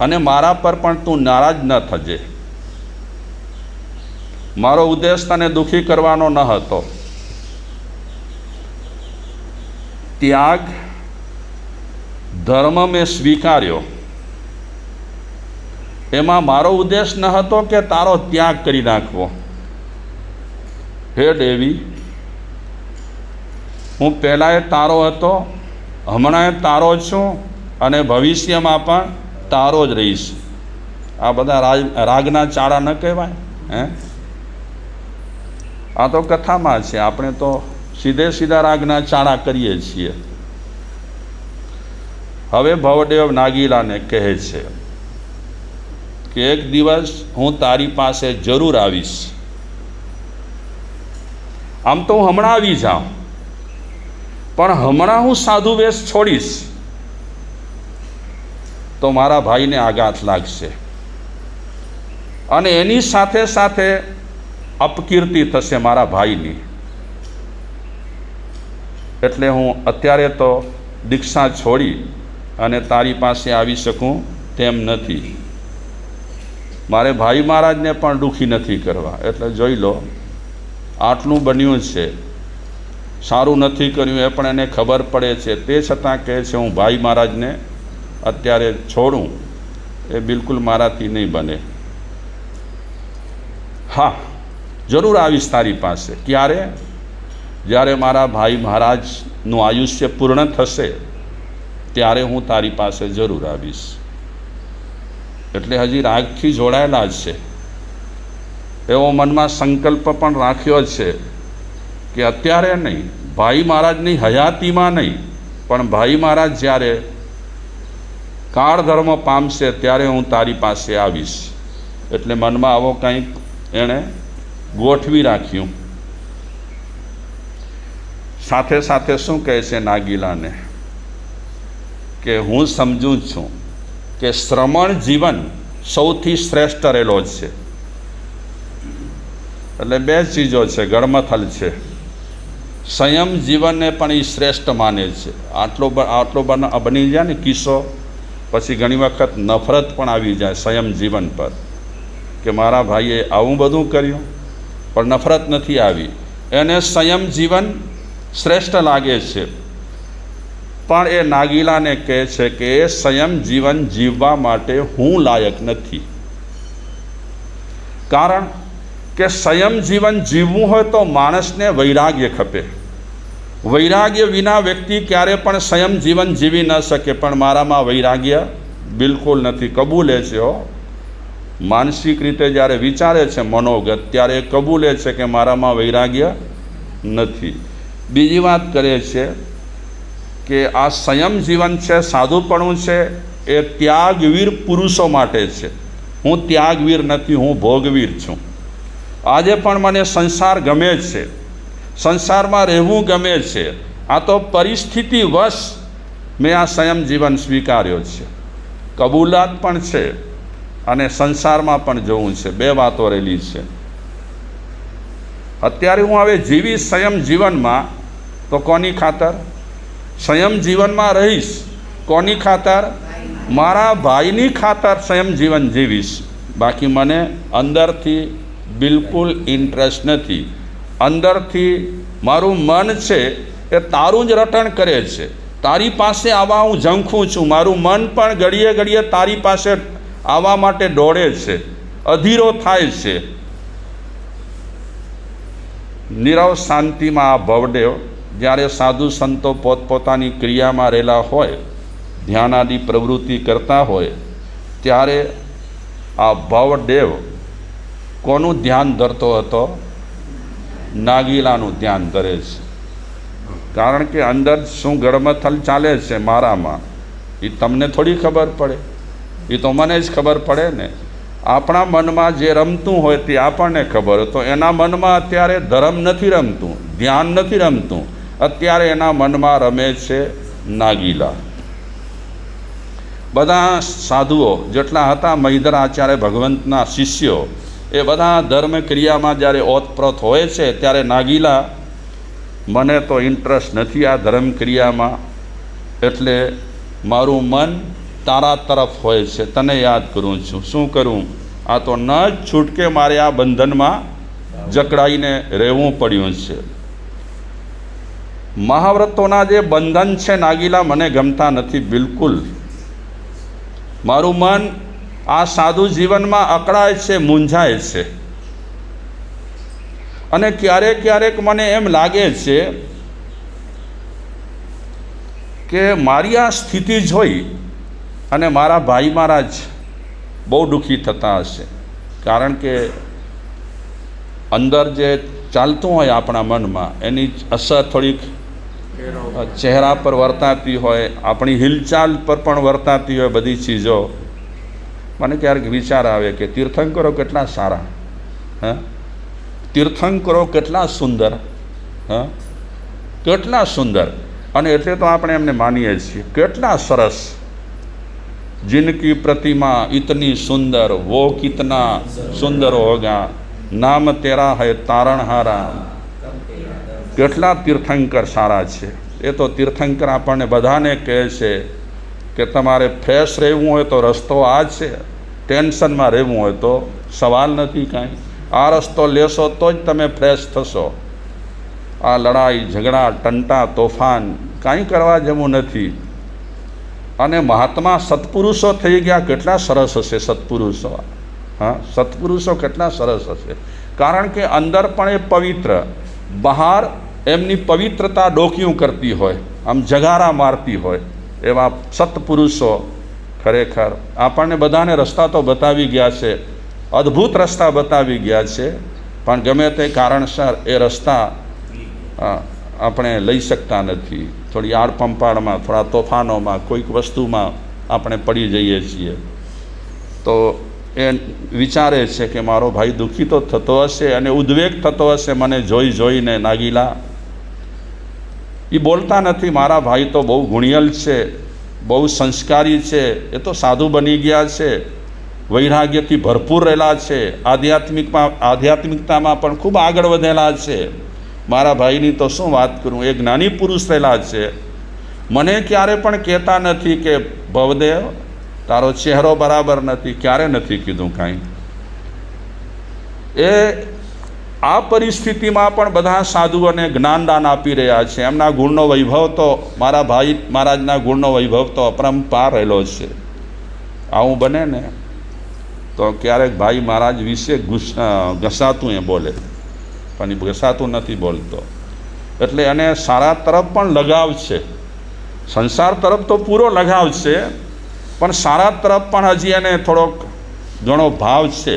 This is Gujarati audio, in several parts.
અને મારા પર પણ તું નારાજ ન થજે. મારો ઉદ્દેશ તને દુઃખી કરવાનો ન હતો. ત્યાગ ધર્મ મેં સ્વીકાર્યો, એમાં મારો ઉદ્દેશ ન હતો કે તારો ત્યાગ કરી નાખવો. હે દેવી, હું પહેલાંય તારો હતો, હમણાં તારો છું અને ભવિષ્યમાં પણ તારો જ રહીશ. આ બધા રાગના ચાળા ન કહેવાય? આ તો કથામાં છે, આપણે તો સીધે સીધા રાગના ચાળા કરીએ છીએ. હવે ભવદેવ નાગીલાને કહે છે કે એક દિવસ હું તારી પાસે જરૂર આવીશ. આમ તો હું હમણાં આવી જાઉં, પણ હમણાં હું સાધુ વેશ છોડીશ તો મારા ભાઈને આઘાત લાગશે અને એની સાથે સાથે અપકીર્તિ થશે મારા ભાઈની. એટલે હું અત્યારે તો દીક્ષા છોડી અને તારી પાસે આવી શકું તેમ નથી. મારે ભાઈ મહારાજને પણ દુઃખી નથી કરવા. એટલે જોઈ લો, આટલું બન્યું છે, સારું નથી કર્યું એ પણ એને ખબર પડે છે, તે છતાં કહે છે હું ભાઈ મહારાજને અત્યારે છોડું એ બિલકુલ મારાથી નહીં બને. હા, જરૂર આવીશ તારી પાસે. ક્યારે? જ્યારે મારા ભાઈ મહારાજનું આયુષ્ય પૂર્ણ થશે ત્યારે હું તારી પાસે જરૂર આવીશ. એટલે હજી રાગથી જોડાયેલા જ છે. એવો મનમાં સંકલ્પ પણ રાખ્યો છે કે અત્યારે નહીં, ભાઈ મહારાજની હયાતીમાં નહીં, પણ ભાઈ મહારાજ જ્યારે કાળ ધર્મ પામશે ત્યારે હું તારી પાસે આવીશ. એટલે મનમાં આવો કંઈક એણે ગોઠવી રાખ્યું. સાથે સાથે શું કહે છે નાગીલાને કે હું સમજું છું કે શ્રમણ જીવન સૌથી શ્રેષ્ઠ રહેલો છે. એટલે બે ચીજો છે, ગળમથલ છે. સંયમ જીવનને પણ એ શ્રેષ્ઠ માને છે. આટલો બની જાય ને કિસ્સો, પછી ઘણી વખત નફરત પણ આવી જાય સંયમ જીવન પર કે મારા ભાઈએ આવું બધું કર્યું, પણ નફરત નથી આવી. એને સંયમ જીવન શ્રેષ્ઠ લાગે છે. પણ એ નાગીલાને કહે છે કે એ સંયમ જીવન જીવવા માટે હું લાયક નથી. કારણ કે સંયમ જીવન જીવવું હોય તો માણસને વૈરાગ્ય ખપે. વૈરાગ્ય વિના વ્યક્તિ ક્યારે પણ સંયમ જીવન જીવી ન શકે. પણ મારામાં વૈરાગ્ય બિલકુલ નથી. કબૂલે છે હો, માનસિક રીતે જ્યારે વિચારે છે મનોગત, ત્યારે કબૂલે છે કે મારામાં વૈરાગ્ય નથી. બીજી વાત કરે છે કે આ સંયમ જીવન છે, સાધુપણું છે, એ ત્યાગવીર પુરુષો માટે છે. હું ત્યાગવીર નથી, હું ભોગવીર છું. આજે પણ મને સંસાર ગમે છે, સંસારમાં રહેવું ગમે છે. આ તો પરિસ્થિતિવશ મેં આ સંયમ જીવન સ્વીકાર્યો છે. કબૂલાત પણ છે અને સંસારમાં પણ જોવું છે. બે વાતો રહેલી છે. અત્યારે હું હવે જીવીશ સંયમ જીવનમાં તો કોની ખાતર? સંયમ જીવનમાં રહીશ કોની ખાતર? મારા ભાઈની ખાતર સંયમ જીવન જીવીશ. બાકી મને અંદરથી બિલકુલ ઇન્ટરેસ્ટ નથી. અંદરથી મારું મન છે એ તારું જ રટણ કરે છે. તારી પાસે આવવા હું ઝંખું છું. મારું મન પણ ઘડીએ ઘડીએ તારી પાસે આવવા માટે દોડે છે, અધીરો થાય છે. નીરવ શાંતિમાં આ ભવદેવ જ્યારે સાધુ સંતો પોતપોતાની ક્રિયામાં રહેલા હોય, ધ્યાનાદી પ્રવૃત્તિ કરતા હોય, ત્યારે આ ભવદેવ કોનું ધ્યાન ધરતો હતો? નાગીલાનું ધ્યાન ધરે છે. કારણ કે અંદર શું ગળમથલ ચાલે છે મારામાં એ તમને થોડી ખબર પડે, એ તો મને જ ખબર પડે ને. આપણા મનમાં જે રમતું હોય તે આપણને ખબર હોય. તો એના મનમાં અત્યારે ધર્મ નથી રમતું, ધ્યાન નથી રમતું. અત્યારે એના મનમાં રમે છે નાગીલા. બધા સાધુઓ જેટલા હતા મહિધર આચાર્ય ભગવંતના શિષ્યો, એ બધા ધર્મ ક્રિયામાં જ્યારે ઓતપ્રોત હોય છે ત્યારે નાગીલા મને તો ઇન્ટરેસ્ટ નથી આ ધર્મ ક્રિયામાં, એટલે મારું મન તારા તરફ હોય છે, તને યાદ કરું છું. શું કરું? આ તો ન જ છૂટકે મારે આ બંધનમાં જકડાઈને રહેવું પડ્યું છે. મહાવ્રતોના જે બંધન છે નાગીલા મને ગમતા નથી બિલકુલ. મારું મન આ સાધુ જીવનમાં અકળાય છે, મૂંઝાય છે. અને ક્યારેક ક્યારેક મને એમ લાગે છે કે મારી આ સ્થિતિ જોઈ અને મારા ભાઈ મહારાજ બહુ દુઃખી થતા હશે. કારણ કે અંદર જે ચાલતું હોય આપણા મનમાં એની અસર થોડીક ચહેરા પર વર્તાતી હોય, આપણી હિલચાલ પર પણ વર્તાતી હોય બધી ચીજો. મને ક્યારેક વિચાર આવે કે તીર્થંકરો કેટલા સારા, હા, તીર્થંકરો કેટલા સુંદર, હા, કેટલા સુંદર. અને એટલે તો આપણે એમને માનીએ છીએ, કેટલા સરસ. जिनकी प्रतिमा इतनी सुंदर वो कितना सुंदर होगा, नाम तेरा है तारणहारा. કેટલા તીર્થંકર સારા છે. એ તો તીર્થંકર આપણને બધાને કહે છે કે તમારે ફ્રેશ રહેવું હોય તો રસ્તો આ છે, ટેન્શનમાં રહેવું હોય તો સવાલ નથી કાંઈ. આ રસ્તો લેશો તો જ તમે ફ્રેશ થશો. આ લડાઈ ઝઘડા ટંટા તોફાન કાંઈ કરવા જેવું નથી. અને મહાત્મા સત્પુરુષો થઈ ગયા, કેટલા સરસ હશે સત્પુરુષો. હા, સત્પુરુષો કેટલા સરસ હશે. કારણ કે અંદર પણ એ પવિત્ર, બહાર એમની પવિત્રતા ડોકિયું કરતી હોય, આમ જગારા મારતી હોય. એવા સત્પુરુષો ખરેખર આપણને બધાને રસ્તા તો બતાવી ગયા છે, અદ્ભુત રસ્તા બતાવી ગયા છે. પણ ગમે તે કારણસર એ રસ્તા આપણે લઈ શકતા નથી. થોડી આડપંપાળમાં, થોડા તોફાનોમાં, કોઈક વસ્તુમાં આપણે પડી જઈએ છીએ. તો એ વિચારે છે કે મારો ભાઈ દુઃખી તો થતો હશે અને ઉદ્વેગ થતો હશે મને જોઈ જોઈને. નાગીલા એ બોલતા નથી. મારા ભાઈ તો બહુ ગુણિયલ છે, બહુ સંસ્કારી છે, એ તો સાધુ બની ગયા છે, વૈરાગ્યથી ભરપૂર રહેલા છે, આધ્યાત્મિકતામાં પણ ખૂબ આગળ વધેલા છે. મારા ભાઈની તો શું વાત કરું, એ જ્ઞાની પુરુષ રહેલા છે. મને ક્યારે પણ કહેતા નથી કે ભવદેવ તારો ચહેરો બરાબર નથી, ક્યારે નથી કીધું કાંઈ. એ આ પરિસ્થિતિમાં પણ બધા સાધુઓને જ્ઞાનદાન આપી રહ્યા છે. એમના ગુણનો વૈભવ તો, મારા ભાઈ મહારાજના ગુણનો વૈભવ તો અપરંપાર રહેલો છે. આવું બને ને તો ક્યારેક ભાઈ મહારાજ વિશે ઘસાતું એ બોલે, પણ એ ઘસાતું નથી બોલતો. એટલે એને સારા તરફ પણ લગાવ છે. સંસાર તરફ તો પૂરો લગાવ છે, પણ સારા તરફ પણ હજી એને થોડોક ઘણો ભાવ છે.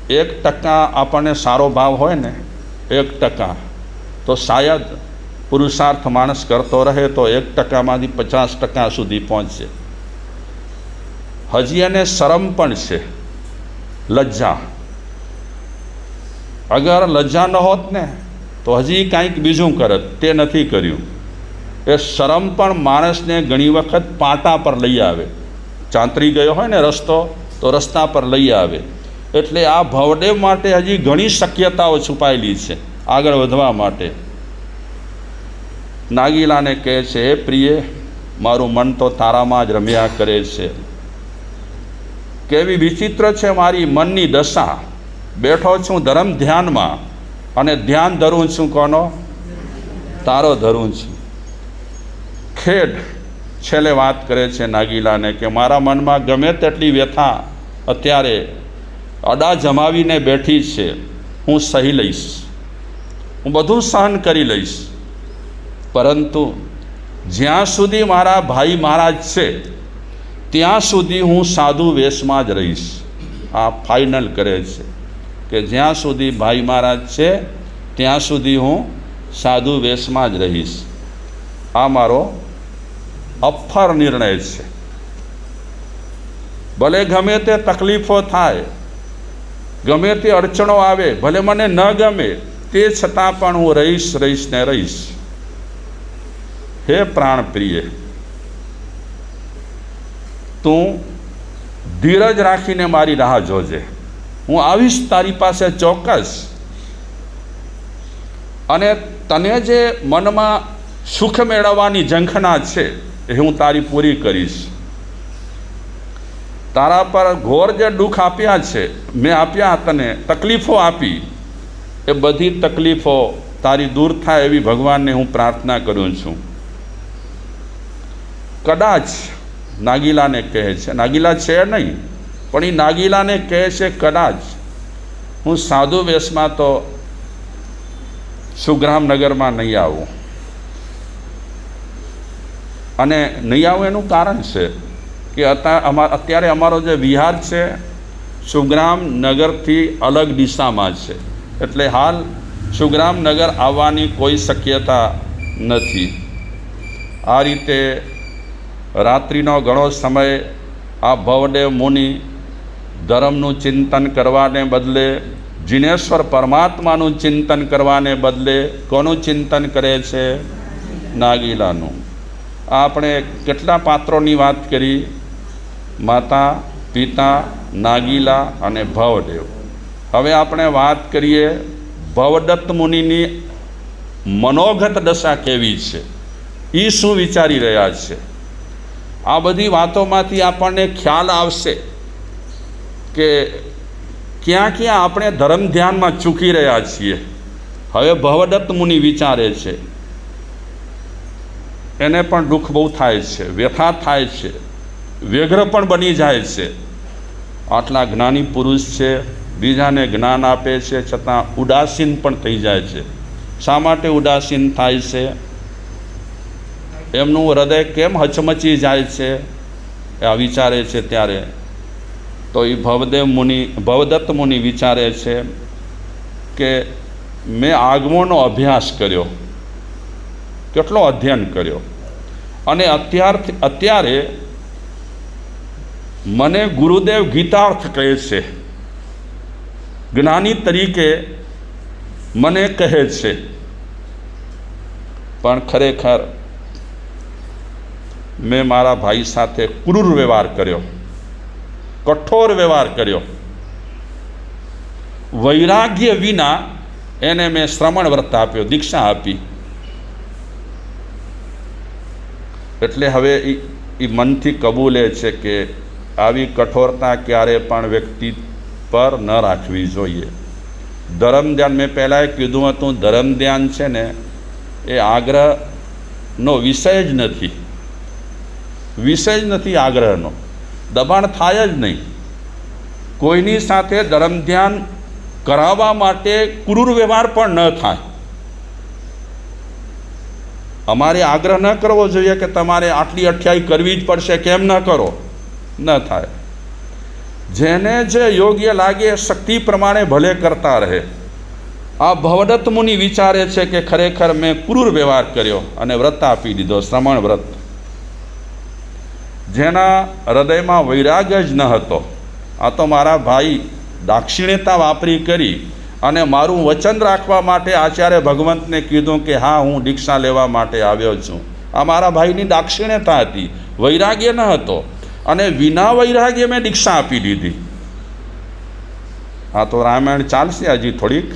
1% આપણને સારો ભાવ હોય ને, 1%, તો શાયદ પુરુષાર્થ માણસ કરતો રહે તો 1%માંથી 50% સુધી પહોંચે. હજી એને શરમ પણ છે, લજ્જા. અગર લજ્જા ન હોત ને તો હજી કાંઈક બીજું કરત, તે નથી કર્યું. એ શરમ પણ માણસને ઘણી વખત પાટા પર લઈ આવે. ચાંતરી ગયો હોય ને રસ્તો, તો રસ્તા પર લઈ આવે. એટલે આ ભવદેવ માટે હજી ઘણી શક્યતાઓ છુપાયેલી છે આગળ વધવા માટે. નાગીલાને કહે છે, હે પ્રિય, મારું મન તો તારામાં જ રમ્યા કરે છે. કેવી વિચિત્ર છે મારી મનની દશા. બેઠો છું ધર્મ ધ્યાનમાં અને ધ્યાન ધરું છું કોનો? તારો ધરું છું. ખેડ છેલ્લે વાત કરે છે નાગીલાને કે મારા મનમાં ગમે તેટલી વ્યથા અત્યારે અડા જમાવીને બેઠી છે, હું સહી લઈશ, હું બધું સહન કરી લઈશ. પરંતુ જ્યાં સુધી મારા ભાઈ મહારાજ છે ત્યાં સુધી હું સાધુ વેશમાં જ રહીશ. આ ફાઇનલ કરે છે કે જ્યાં સુધી ભાઈ મહારાજ છે ત્યાં સુધી હું સાધુ વેશમાં જ રહીશ. આ મારો અફર નિર્ણય છે. ભલે ગમે તે તકલીફો થાય, ગમે તે અડચણો આવે, ભલે મને ન ગમે, તે છતાં પણ હું રહીશ ને રહીશ. હે પ્રાણ પ્રિય, તું ધીરજ રાખીને મારી રાહ જોજે. હું આવીશ તારી પાસે ચોક્કસ. અને તને જે મનમાં સુખ મેળવવાની ઝંખના છે એ હું તારી પૂરી કરીશ. તારા પર ઘોર જે દુઃખ આપ્યા છે, મેં આપ્યા તને, તકલીફો આપી, એ બધી તકલીફો તારી દૂર થાય એવી ભગવાનને હું પ્રાર્થના કરું છું. કદાચ નાગીલાને કહે છે, નાગીલા છે નહીં પણ એ નાગીલાને કહે છે, કદાચ હું સાધુ વેશમાં તો સુગ્રામનગરમાં નહીં આવું. અને નહીં આવું એનું કારણ છે કે અત્યારે અમારો જે વિહાર છે સુગ્રામનગરથી અલગ દિશામાં છે, એટલે હાલ સુગ્રામનગર આવવાની કોઈ શક્યતા નથી. આ રીતે રાત્રિનો ઘણો સમય આ ભવદેવ મુનિ ધર્મનું ચિંતન કરવાને બદલે, જીનેશ્વર પરમાત્માનું ચિંતન કરવાને બદલે કોનું ચિંતન કરે છે? નાગીલાનું. આપણે કેટલા પાત્રોની વાત કરી? માતા, પિતા, નાગીલા અને ભવદેવ. હવે આપણે વાત કરીએ ભવદત્ત મુનિની મનોગત દશા કેવી છે, એ શું વિચારી રહ્યા છે. આ બધી વાતોમાંથી આપણને ખ્યાલ આવશે કે ક્યાં ક્યાં આપણે ધર્મ ધ્યાનમાં ચૂકી રહ્યા છીએ. હવે ભવદત્ત મુનિ વિચારે છે, એને પણ દુઃખ બહુ થાય છે, વ્યથા થાય છે, વ્યગ્ર પણ બની જાય છે. આટલા જ્ઞાની પુરુષ છે, બીજાને જ્ઞાન આપે છે, છતાં ઉદાસીન પણ થઈ જાય છે. શા માટે ઉદાસીન થાય છે? એમનું હૃદય કેમ હચમચી જાય છે? આ વિચારે છે ત્યારે તો એ ભવદત્ત મુનિ વિચારે છે કે મેં આગમોનો અભ્યાસ કર્યો, કેટલો અધ્યયન કર્યો, અને અત્યારે મને ગુરુદેવ ગીતાર્થ કહે છે, જ્ઞાની તરીકે મને કહે છે, પણ ખરેખર મેં મારા ભાઈ સાથે ક્રૂર વ્યવહાર કર્યો, કઠોર વ્યવહાર કર્યો. વૈરાગ્ય વિના એને મેં શ્રમણ વ્રત આપ્યો, દીક્ષા આપી. એટલે હવે એ મનથી કબૂલે છે કે આવી કઠોરતા ક્યારે પણ વ્યક્તિ પર ન રાખવી જોઈએ. ધર્મ ધ્યાન, મેં પહેલાં કીધું હતું, ધર્મ ધ્યાન છે ને એ આગ્રહનો વિષય જ નથી, વિષય જ નથી આગ્રહનો. દબાણ થાય જ નહીં. કોઈની સાથે ધર્મ ધ્યાન કરાવવા માટે ક્રૂર વ્યવહાર પણ ન થાય. અમારે આગ્રહ ન કરવો જોઈએ કે તમારે આટલી અઠ્યાઈ કરવી જ પડશે, કેમ ન કરો? ન થાય. જેને જે યોગ્ય લાગે શક્તિ પ્રમાણે ભલે કરતા રહે. આ ભવદત્ત મુનિ વિચારે છે કે ખરેખર મેં ક્રૂર વ્યવહાર કર્યો અને વ્રત આપી દીધો, શ્રમણ વ્રત. જેના હૃદયમાં વૈરાગ્ય જ ન હતો. આ તો મારા ભાઈ દાક્ષિણ્યતા વાપરી કરી અને મારું વચન રાખવા માટે આચાર્ય ભગવંતને કીધું કે હા, હું દીક્ષા લેવા માટે આવ્યો છું. આ મારા ભાઈની દાક્ષિણ્યતા હતી, વૈરાગ્ય ન હતો, અને વિના વૈરાગ્ય મેં દીક્ષા આપી દીધી. હા, તો રામાયણ ચાલશે હજી થોડીક.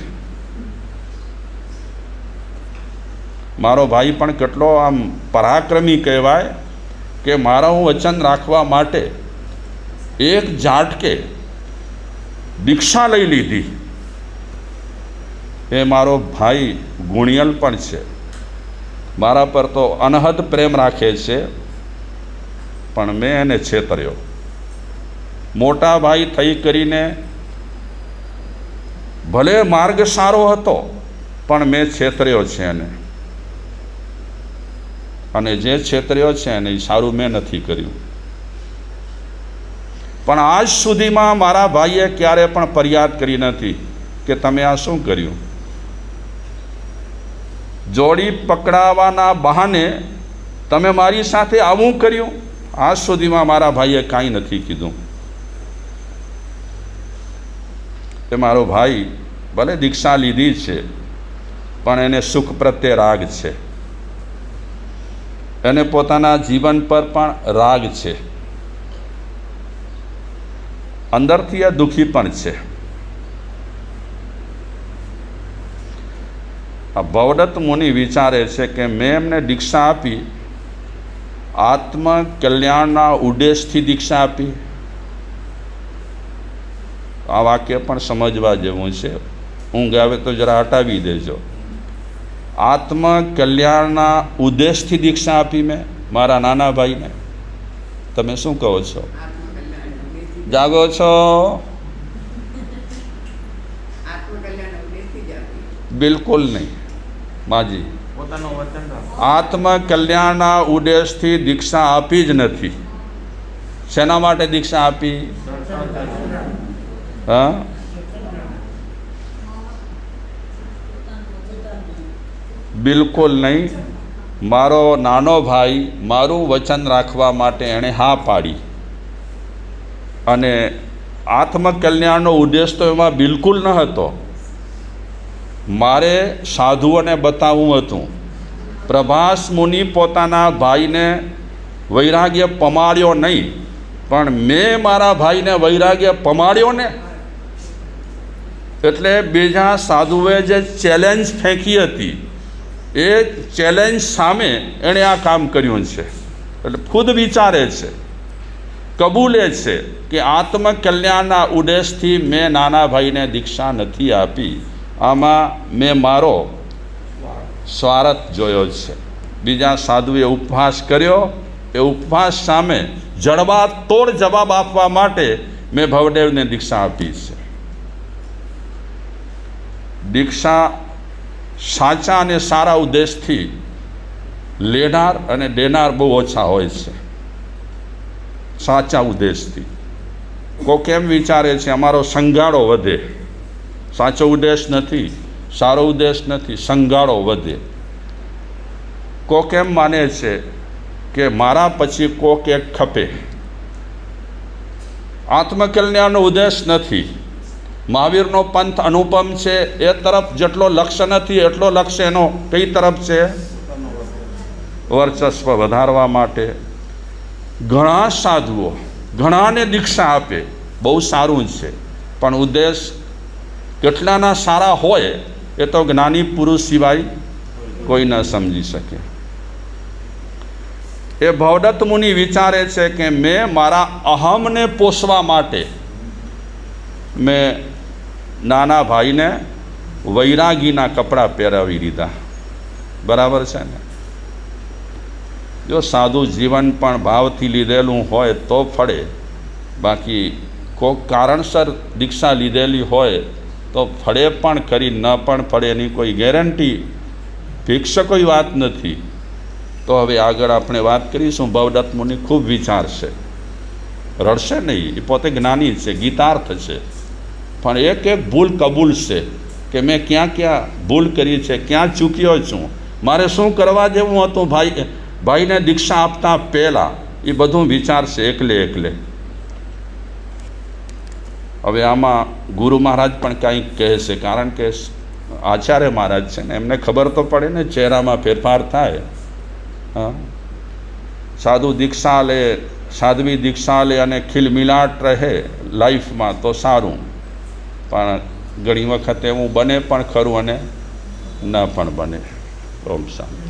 મારો ભાઈ પણ કેટલો આમ પરાક્રમી કહેવાય કે મારા હું વચન રાખવા માટે એક ઝાટકે દીક્ષા લઈ લીધી. એ મારો ભાઈ ગુણિયલ પણ છે, મારા પર તો અનહદ પ્રેમ રાખે છે, પણ મેં એને છેતર્યો. મોટા ભાઈ થઈ કરીને ભલે માર્ગ સારો હતો, પણ મેં છેતર્યો છે એને, અને જે છેતર્યો છે એને સારું મેં નથી કર્યું. પણ આજ સુધીમાં મારા ભાઈએ ક્યારે પણ ફરિયાદ કરી નથી કે તમે આ શું કર્યું. જોડી પકડાવવાના બહાને તમે મારી સાથે આવું કર્યું. આજ સુધીમાં મારા ભાઈએ કાંઈ નથી કીધું. એ મારો ભાઈ ભલે દીક્ષા લીધી છે, પણ એને સુખ પ્રત્યે રાગ છે, એને પોતાના જીવન પર પણ રાગ છે, અંદરથી એ દુઃખી પણ છે. આ ભવદત્ત મુનિ વિચારે છે કે મેં એમને દીક્ષા આપી, આત્મકલ્યાણના ઉદ્દેશથી દીક્ષા આપી. આ વાક્ય પણ સમજવા જેવું છે. ઊંઘ આવે તો જરા હટાવી દેજો. આત્મકલ્યાણના ઉદ્દેશથી દીક્ષા આપી મેં મારા નાના ભાઈને. તમે શું કહો છો? જાગો છો? બિલકુલ નહીં માજી. આત્મકલ્યાણના ઉદ્દેશથી દીક્ષા આપી જ નથી. શેના માટે દીક્ષા આપી? હા, બિલકુલ નહીં. મારો નાનો ભાઈ મારું વચન રાખવા માટે એણે હા પાડી, અને આત્મકલ્યાણનો ઉદ્દેશ તો એમાં બિલકુલ ન હતો. મારે સાધુઓને બતાવવું હતું. પ્રભાસ મુનિ પોતાના ભાઈને વૈરાગ્ય પમાડ્યો નહીં, પણ મેં મારા ભાઈને વૈરાગ્ય પમાડ્યો ને. એટલે બીજા સાધુએ જે ચેલેન્જ ફેંકી હતી એ ચેલેન્જ સામે એણે આ કામ કર્યું છે. એટલે ખુદ વિચારે છે, કબૂલે છે કે આત્મકલ્યાણના ઉદ્દેશથી મેં નાના ભાઈને દીક્ષા નથી આપી. આમાં મેં મારો સ્વાર્થ જોયો છે. બીજા સાધુએ ઉપવાસ કર્યો, એ ઉપવાસ સામે જડબા તોડ જવાબ આપવા માટે મેં ભવદેવને દીક્ષા આપી છે. દીક્ષા સાચા અને સારા ઉદ્દેશથી લેનાર અને દેનાર બહુ ઓછા હોય છે. સાચા ઉદ્દેશથી કોઈ કેમ વિચારે છે અમારો સંગાળો વધે. સાચો ઉદ્દેશ નથી, સારો ઉદ્દેશ નથી, સંગાળો વધે. કોક એમ માને છે કે મારા પછી કોક એક ખપે. આત્મકલ્યાણનો ઉદ્દેશ નથી. મહાવીરનો પંથ અનુપમ છે, એ તરફ જેટલો લક્ષ્ય નથી એટલો લક્ષ્ય એનો કઈ તરફ છે? વર્ચસ્વ વધારવા માટે. ઘણા સાધુઓ ઘણાને દીક્ષા આપે, બહુ સારું છે, પણ ઉદ્દેશ કેટલાના સારા હોય એ તો જ્ઞાની પુરુષ સિવાય કોઈ ન સમજી શકે. એ ભવદત્ત મુનિ વિચારે છે કે મેં મારા અહમને પોષવા માટે મેં નાના ભાઈને વૈરાગીના કપડાં પહેરાવી દીધા. બરાબર છે ને? જો સાદું જીવન પણ ભાવથી લીધેલું હોય તો ફળે, બાકી કોઈક કારણસર દીક્ષા લીધેલી હોય તો ફળે પણ કરી, ન પણ ફળે એની કોઈ ગેરંટી ફિક્સ કોઈ વાત નથી. તો હવે આગળ આપણે વાત કરીશું. ભવદત્ત મુનિ ખૂબ વિચારશે, રડશે નહીં. એ પોતે જ્ઞાની છે, ગીતાર્થ છે, પણ એક એક ભૂલ કબૂલશે કે મેં ક્યાં ક્યાં ભૂલ કરી છે, ક્યાં ચૂક્યો છું, મારે શું કરવા જેવું હતું ભાઈને દીક્ષા આપતા પહેલાં, એ બધું વિચારશે એકલે એકલે. હવે આમાં ગુરુ મહારાજ પણ કંઈક કહેશે, કારણ કે આચાર્ય મહારાજ છે ને, એમને ખબર તો પડે ને ચહેરામાં ફેરફાર થાય. હા, સાધુ દીક્ષા લે, સાધ્વી દીક્ષા લે અને ખિલમિલાટ રહે લાઈફમાં તો સારું, પણ ઘણી વખત એવું બને પણ ખરું અને ન પણ બને. ઓમ શાંતિ.